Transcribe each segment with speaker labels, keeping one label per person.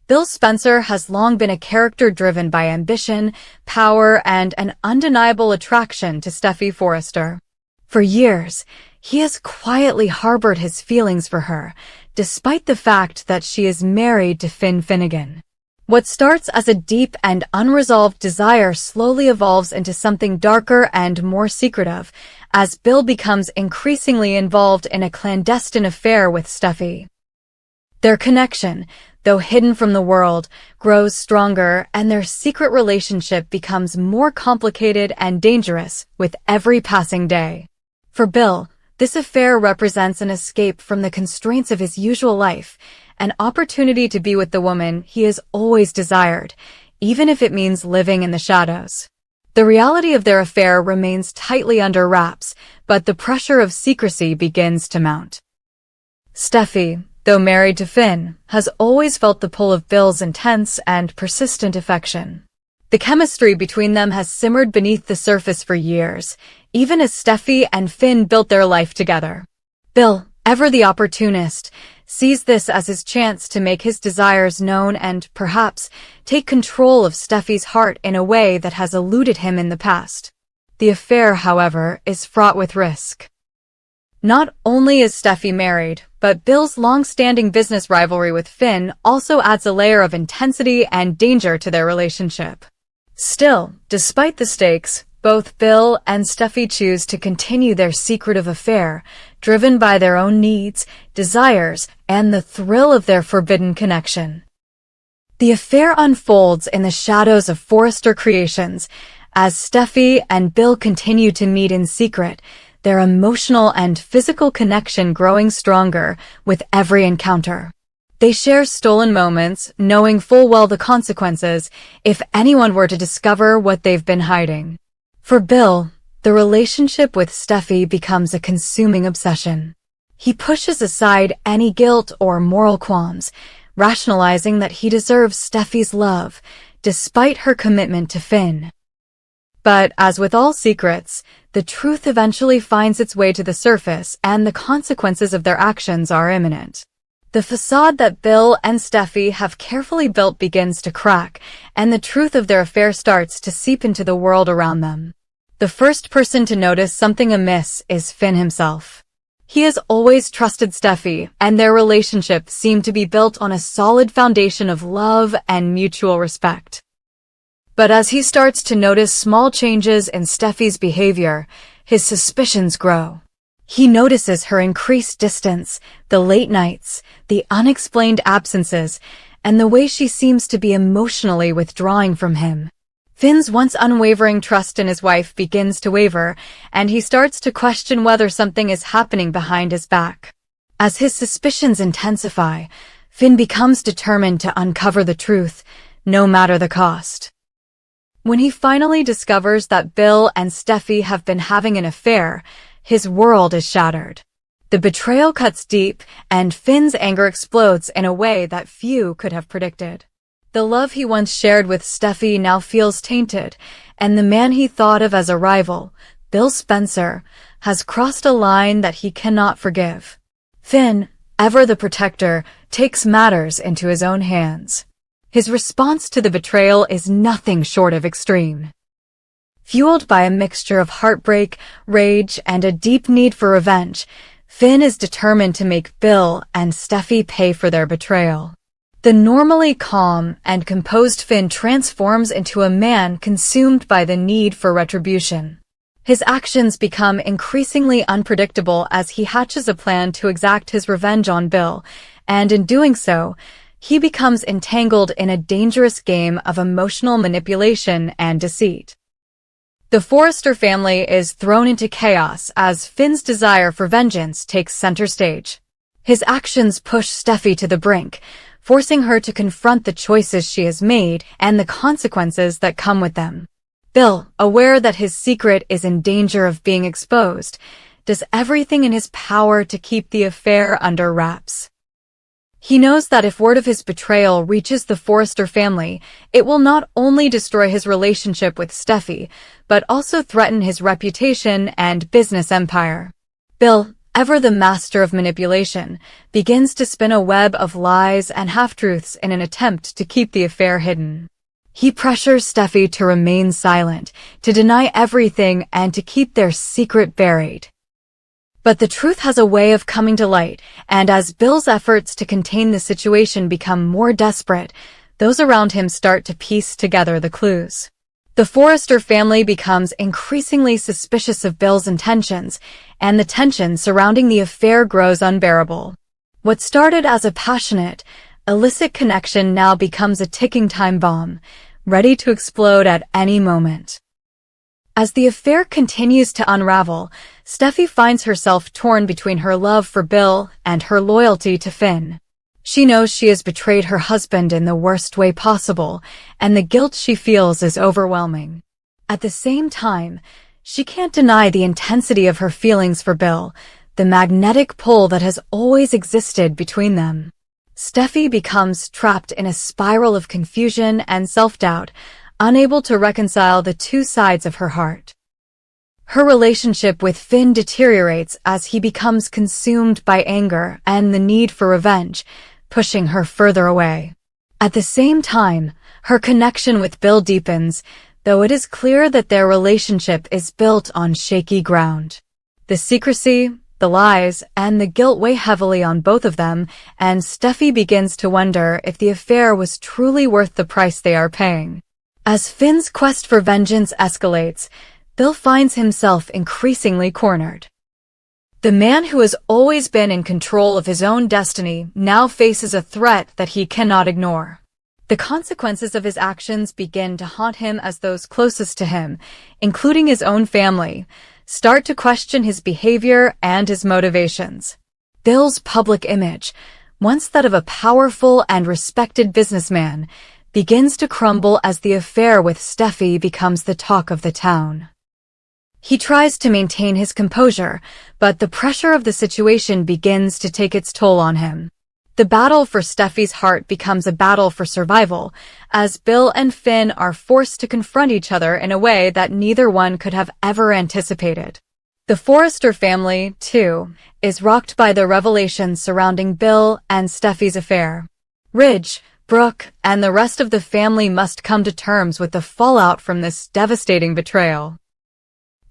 Speaker 1: Bill Spencer has long been a character driven by ambition, power, and an undeniable attraction to Steffy Forrester. For years, he has quietly harbored his feelings for her, despite the fact that she is married to Finn Finnegan. What starts as a deep and unresolved desire slowly evolves into something darker and more secretive, as Bill becomes increasingly involved in a clandestine affair with Steffy. Their connection, though hidden from the world, grows stronger, and their secret relationship becomes more complicated and dangerous with every passing day. For Bill, this affair represents an escape from the constraints of his usual life, an opportunity to be with the woman he has always desired, even if it means living in the shadows. The reality of their affair remains tightly under wraps, but the pressure of secrecy begins to mount. Steffy, though married to Finn, has always felt the pull of Bill's intense and persistent affection. The chemistry between them has simmered beneath the surface for years, even as Steffy and Finn built their life together. Bill, ever the opportunist, sees this as his chance to make his desires known and, perhaps, take control of Steffy's heart in a way that has eluded him in the past. The affair, however, is fraught with risk. Not only is Steffy married, but Bill's long-standing business rivalry with Finn also adds a layer of intensity and danger to their relationship. Still, despite the stakes, both Bill and Steffy choose to continue their secretive affair, driven by their own needs, desires, and the thrill of their forbidden connection. The affair unfolds in the shadows of Forrester Creations, as Steffy and Bill continue to meet in secret, their emotional and physical connection growing stronger with every encounter. They share stolen moments, knowing full well the consequences if anyone were to discover what they've been hiding. For Bill, the relationship with Steffy becomes a consuming obsession. He pushes aside any guilt or moral qualms, rationalizing that he deserves Steffy's love, despite her commitment to Finn. But as with all secrets, the truth eventually finds its way to the surface, and the consequences of their actions are imminent. The facade that Bill and Steffy have carefully built begins to crack, and the truth of their affair starts to seep into the world around them. The first person to notice something amiss is Finn himself. He has always trusted Steffy, and their relationship seemed to be built on a solid foundation of love and mutual respect. But as he starts to notice small changes in Steffy's behavior, his suspicions grow. He notices her increased distance, the late nights, the unexplained absences, and the way she seems to be emotionally withdrawing from him. Finn's once unwavering trust in his wife begins to waver, and he starts to question whether something is happening behind his back. As his suspicions intensify, Finn becomes determined to uncover the truth, no matter the cost. When he finally discovers that Bill and Steffy have been having an affair, his world is shattered. The betrayal cuts deep, and Finn's anger explodes in a way that few could have predicted. The love he once shared with Steffy now feels tainted, and the man he thought of as a rival, Bill Spencer, has crossed a line that he cannot forgive. Finn, ever the protector, takes matters into his own hands. His response to the betrayal is nothing short of extreme. Fueled by a mixture of heartbreak, rage, and a deep need for revenge, Finn is determined to make Bill and Steffy pay for their betrayal. The normally calm and composed Finn transforms into a man consumed by the need for retribution. His actions become increasingly unpredictable as he hatches a plan to exact his revenge on Bill, and in doing so, he becomes entangled in a dangerous game of emotional manipulation and deceit. The Forrester family is thrown into chaos as Finn's desire for vengeance takes center stage. His actions push Steffy to the brink, forcing her to confront the choices she has made and the consequences that come with them. Bill, aware that his secret is in danger of being exposed, does everything in his power to keep the affair under wraps. He knows that if word of his betrayal reaches the Forrester family, it will not only destroy his relationship with Steffy, but also threaten his reputation and business empire. Bill, ever the master of manipulation, begins to spin a web of lies and half-truths in an attempt to keep the affair hidden. He pressures Steffi to remain silent, to deny everything, and to keep their secret buried. But the truth has a way of coming to light, and as Bill's efforts to contain the situation become more desperate, those around him start to piece together the clues. The Forrester family becomes increasingly suspicious of Bill's intentions, and the tension surrounding the affair grows unbearable. What started as a passionate, illicit connection now becomes a ticking time bomb, ready to explode at any moment. As the affair continues to unravel, Steffi finds herself torn between her love for Bill and her loyalty to Finn. She knows she has betrayed her husband in the worst way possible, and the guilt she feels is overwhelming. At the same time, she can't deny the intensity of her feelings for Bill, the magnetic pull that has always existed between them. Steffi becomes trapped in a spiral of confusion and self-doubt, unable to reconcile the two sides of her heart. Her relationship with Finn deteriorates as he becomes consumed by anger and the need for revenge, pushing her further away. At the same time, her connection with Bill deepens, though it is clear that their relationship is built on shaky ground. The secrecy, the lies, and the guilt weigh heavily on both of them, and Steffi begins to wonder if the affair was truly worth the price they are paying. As Finn's quest for vengeance escalates, Bill finds himself increasingly cornered. The man who has always been in control of his own destiny now faces a threat that he cannot ignore. The consequences of his actions begin to haunt him as those closest to him, including his own family, start to question his behavior and his motivations. Bill's public image, once that of a powerful and respected businessman, begins to crumble as the affair with Steffi becomes the talk of the town. He tries to maintain his composure, but the pressure of the situation begins to take its toll on him. The battle for Steffi's heart becomes a battle for survival, as Bill and Finn are forced to confront each other in a way that neither one could have ever anticipated. The Forrester family, too, is rocked by the revelations surrounding Bill and Steffi's affair. Ridge, Brooke, and the rest of the family must come to terms with the fallout from this devastating betrayal.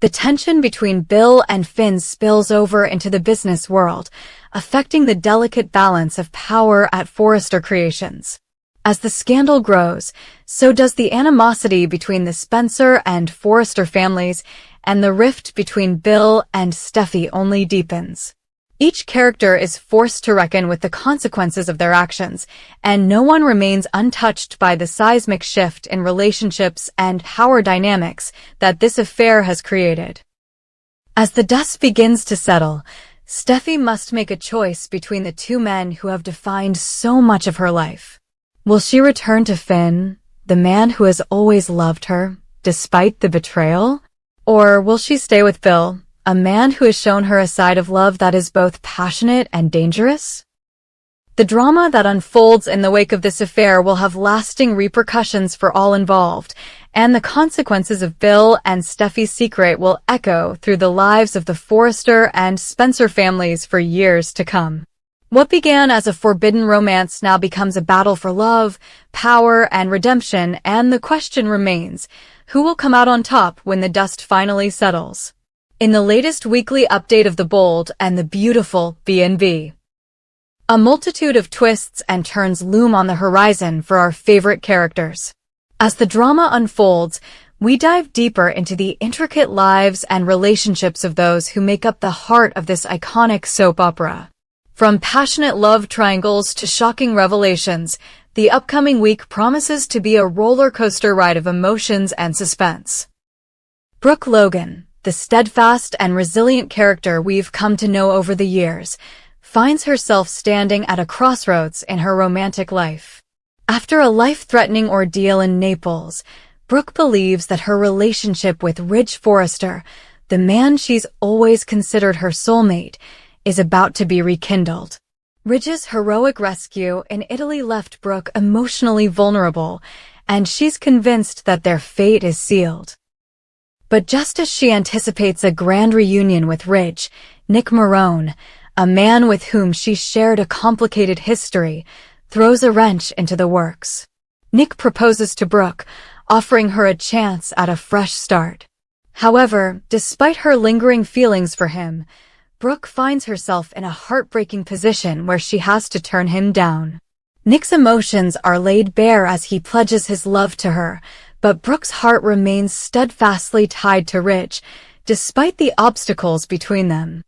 Speaker 1: The tension between Bill and Finn spills over into the business world, affecting the delicate balance of power at Forrester Creations. As the scandal grows, so does the animosity between the Spencer and Forrester families, and the rift between Bill and Steffi only deepens. Each character is forced to reckon with the consequences of their actions, and no one remains untouched by the seismic shift in relationships and power dynamics that this affair has created. As the dust begins to settle, Steffi must make a choice between the two men who have defined so much of her life. Will she return to Finn, the man who has always loved her, despite the betrayal? Or will she stay with Bill, a man who has shown her a side of love that is both passionate and dangerous? The drama that unfolds in the wake of this affair will have lasting repercussions for all involved, and the consequences of Bill and Steffi's secret will echo through the lives of the Forrester and Spencer families for years to come. What began as a forbidden romance now becomes a battle for love, power, and redemption, and the question remains, who will come out on top when the dust finally settles? In the latest weekly update of The Bold and the Beautiful B&B, a multitude of twists and turns loom on the horizon for our favorite characters. As the drama unfolds, we dive deeper into the intricate lives and relationships of those who make up the heart of this iconic soap opera. From passionate love triangles to shocking revelations, the upcoming week promises to be a roller coaster ride of emotions and suspense. Brooke Logan, the steadfast and resilient character we've come to know over the years, finds herself standing at a crossroads in her romantic life. After a life-threatening ordeal in Naples, Brooke believes that her relationship with Ridge Forrester, the man she's always considered her soulmate, is about to be rekindled. Ridge's heroic rescue in Italy left Brooke emotionally vulnerable, and she's convinced that their fate is sealed. But just as she anticipates a grand reunion with Ridge, Nick Marone, a man with whom she shared a complicated history, throws a wrench into the works. Nick proposes to Brooke, offering her a chance at a fresh start. However, despite her lingering feelings for him, Brooke finds herself in a heartbreaking position where she has to turn him down. Nick's emotions are laid bare as he pledges his love to her, but Brooke's heart remains steadfastly tied to Ridge, despite the obstacles between them.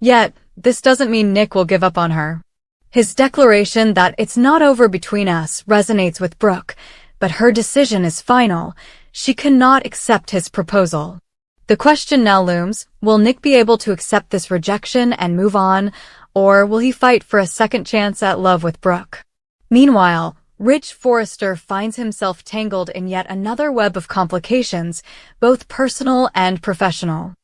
Speaker 1: Yet, this doesn't mean Nick will give up on her. His declaration that it's not over between us resonates with Brooke, but her decision is final. She cannot accept his proposal. The question now looms, will Nick be able to accept this rejection and move on, or will he fight for a second chance at love with Brooke? Meanwhile, Ridge Forrester finds himself tangled in yet another web of complications, both personal and professional.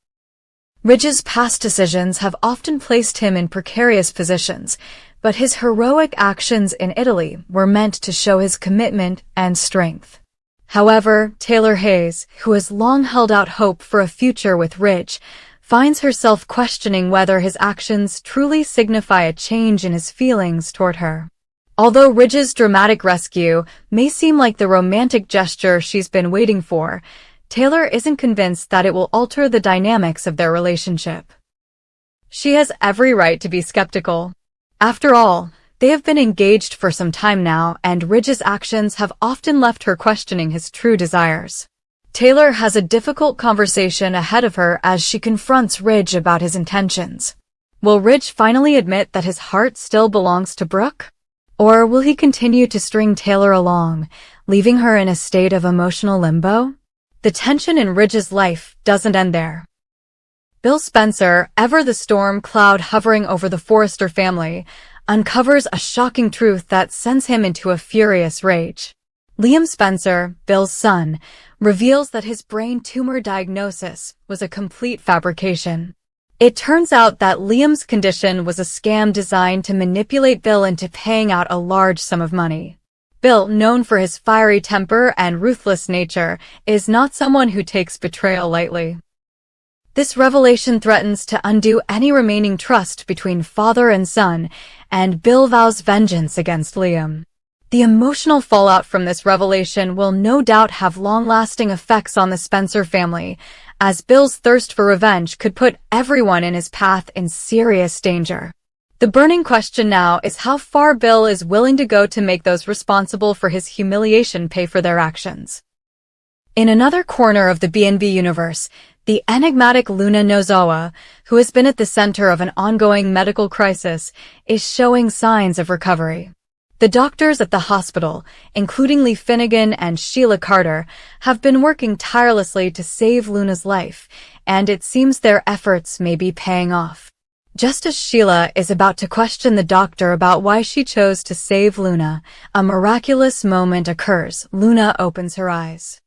Speaker 1: Ridge's past decisions have often placed him in precarious positions, but his heroic actions in Italy were meant to show his commitment and strength. However, Taylor Hayes, who has long held out hope for a future with Ridge, finds herself questioning whether his actions truly signify a change in his feelings toward her. Although Ridge's dramatic rescue may seem like the romantic gesture she's been waiting for, Taylor isn't convinced that it will alter the dynamics of their relationship. She has every right to be skeptical. After all, they have been engaged for some time now, and Ridge's actions have often left her questioning his true desires. Taylor has a difficult conversation ahead of her as she confronts Ridge about his intentions. Will Ridge finally admit that his heart still belongs to Brooke? Or will he continue to string Taylor along, leaving her in a state of emotional limbo? The tension in Ridge's life doesn't end there. Bill Spencer, ever the storm cloud hovering over the Forrester family, uncovers a shocking truth that sends him into a furious rage. Liam Spencer, Bill's son, reveals that his brain tumor diagnosis was a complete fabrication. It turns out that Liam's condition was a scam designed to manipulate Bill into paying out a large sum of money. Bill, known for his fiery temper and ruthless nature, is not someone who takes betrayal lightly. This revelation threatens to undo any remaining trust between father and son, and Bill vows vengeance against Liam. The emotional fallout from this revelation will no doubt have long-lasting effects on the Spencer family, as Bill's thirst for revenge could put everyone in his path in serious danger. The burning question now is how far Bill is willing to go to make those responsible for his humiliation pay for their actions. In another corner of the B&B universe, the enigmatic Luna Nozawa, who has been at the center of an ongoing medical crisis, is showing signs of recovery. The doctors at the hospital, including Lee Finnegan and Sheila Carter, have been working tirelessly to save Luna's life, and it seems their efforts may be paying off. Just as Sheila is about to question the doctor about why she chose to save Luna, a miraculous moment occurs. Luna opens her eyes.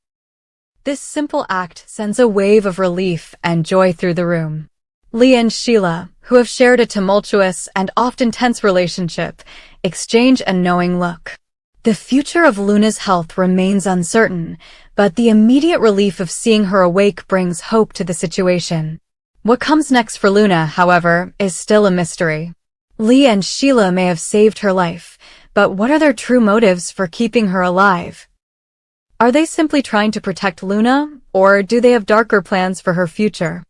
Speaker 1: This simple act sends a wave of relief and joy through the room. Lee and Sheila, who have shared a tumultuous and often tense relationship, exchange a knowing look. The future of Luna's health remains uncertain, but the immediate relief of seeing her awake brings hope to the situation. What comes next for Luna, however, is still a mystery. Lee and Sheila may have saved her life, but what are their true motives for keeping her alive? Are they simply trying to protect Luna, or do they have darker plans for her future?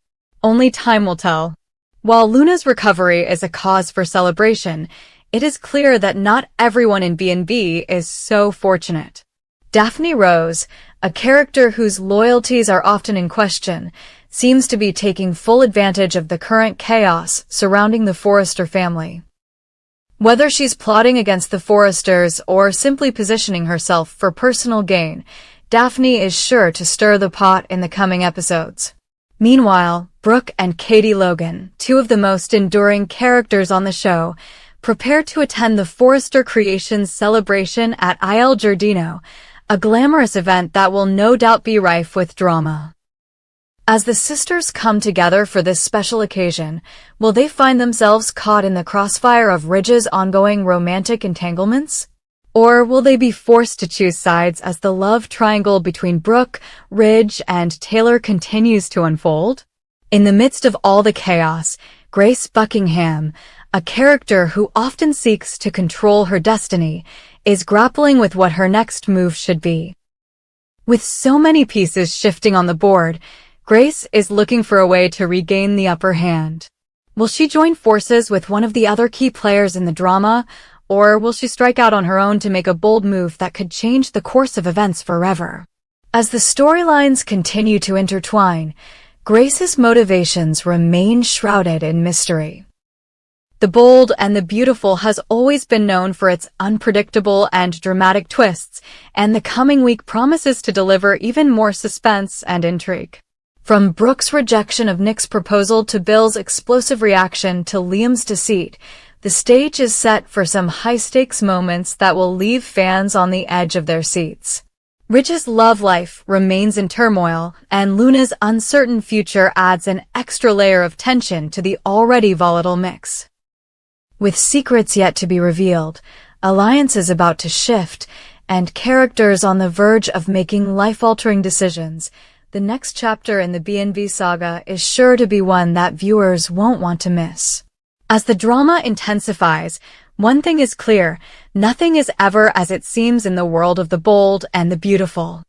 Speaker 1: Only time will tell. While Luna's recovery is a cause for celebration, it is clear that not everyone in B&B is so fortunate. Daphne Rose, a character whose loyalties are often in question, seems to be taking full advantage of the current chaos surrounding the Forrester family. Whether she's plotting against the Forresters or simply positioning herself for personal gain, Daphne is sure to stir the pot in the coming episodes. Meanwhile, Brooke and Katie Logan, two of the most enduring characters on the show, prepare to attend the Forrester Creations celebration at Il Giardino, a glamorous event that will no doubt be rife with drama. As the sisters come together for this special occasion, will they find themselves caught in the crossfire of Ridge's ongoing romantic entanglements? Or will they be forced to choose sides as the love triangle between Brooke, Ridge, and Taylor continues to unfold? In the midst of all the chaos, Grace Buckingham, a character who often seeks to control her destiny, is grappling with what her next move should be. With so many pieces shifting on the board, Grace is looking for a way to regain the upper hand. Will she join forces with one of the other key players in the drama, or will she strike out on her own to make a bold move that could change the course of events forever? As the storylines continue to intertwine, Grace's motivations remain shrouded in mystery. The Bold and the Beautiful has always been known for its unpredictable and dramatic twists, and the coming week promises to deliver even more suspense and intrigue. From Brooke's rejection of Nick's proposal to Bill's explosive reaction to Liam's deceit, the stage is set for some high-stakes moments that will leave fans on the edge of their seats. Ridge's love life remains in turmoil, and Luna's uncertain future adds an extra layer of tension to the already volatile mix. With secrets yet to be revealed, alliances about to shift, and characters on the verge of making life-altering decisions, the next chapter in the B&B saga is sure to be one that viewers won't want to miss. As the drama intensifies, one thing is clear: nothing is ever as it seems in the world of the Bold and the Beautiful.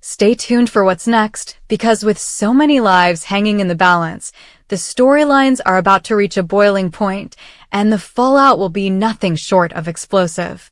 Speaker 1: Stay tuned for what's next, because with so many lives hanging in the balance, the storylines are about to reach a boiling point, and the fallout will be nothing short of explosive.